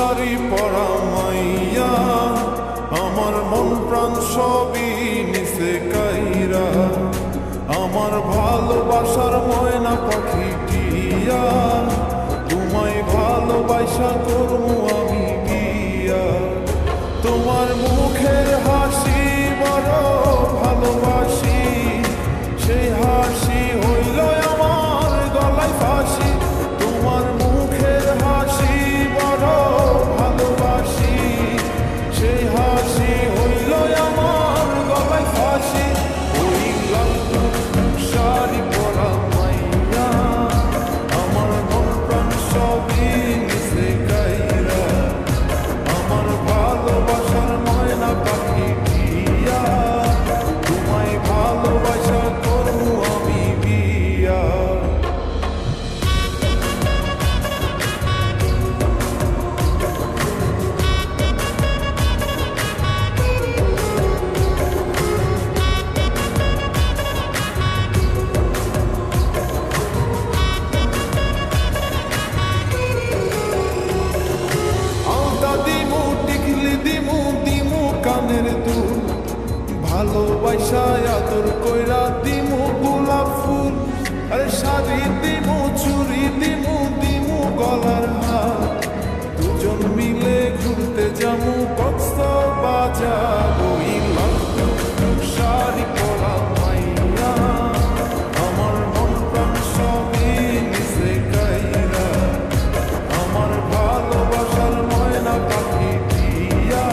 শাড়ি পরা মাইয়া, আমার মন প্রাণ সবই নিছে কাইরা, আমার ভালোবাসার ময়না পাখি টিয়া, তোমায় ভালোবাসা করবো আমি বিয়া। তোমার মুখের হাসি বড় ভালোবাসি, সেই হাসি হইল আমার গলায় ফাঁসি। তোমার মুখের হাসি বড় ভালোবাসি, সেই হাসি হইল আমার গলায় ফাঁসি। ওই লাল শাড়ি পরা মাইয়া, আমার মন প্রাণ সবই নিছে কাইরা, আমার ভালোবাসার ময়না পাখি টিয়া, তোমায় ভালোবাসা করবো আমি বিয়া। আলতা দিমু টিকলি দিমু দিমু কানের দুল, ভালোবাসা আদর কইরা দিমু গোলাপ ফুল। আরে শাড়ি দিমু চুড়ি দিমু দিমু গলার হার, দুজন মিলে ঘুরতে যামু কক্সবাজার। ওই লাল শাড়ি পরা মাইয়া, আমার মন প্রাণ সবই নিছে কাইরা, আমার ভালোবাসার ময়না পাখি টিয়া,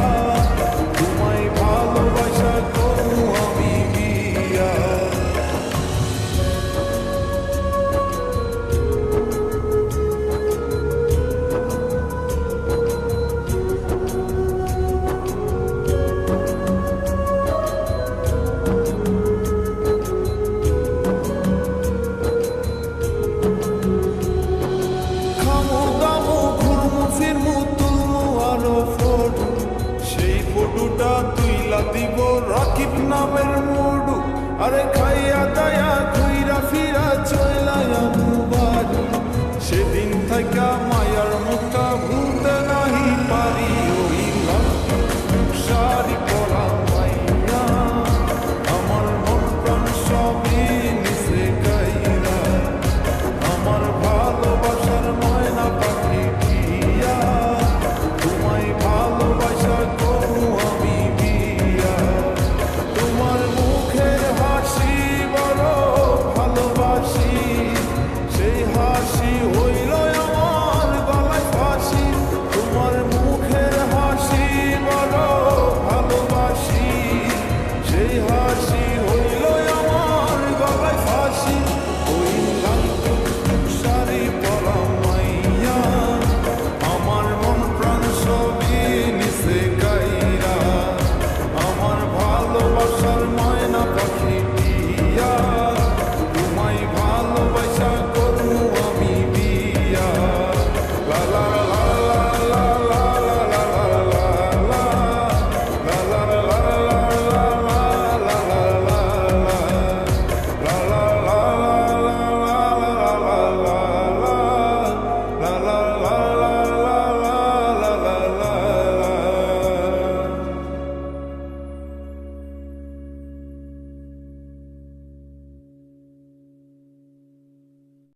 তোমায় ভালোবাসা করবো আমি বিয়া। খামু দামু ঘুরমু ফিরমু তুলমু আরো ফটো, সেই ফটোটা তুইলা দিব রাকিব নামের মুডু। আরে খাইয়া দায়া ঘুইরা ফিরা চইলা আমু বাড়ি, সেদিন থাইকা মায়ার মুখটা ভুলতে নাহি পারি। ওই লাল শাড়ি পরা মাইয়া, আমার মন প্রাণ সবই নিছে কাইরা, আমার ভালোবাসার ময়না পাখি টিয়া, তোমায় ভালোবাসা করবো আমি বিয়া। তোমার মুখের হাসি বড় ভালোবাসি, সেই হাসি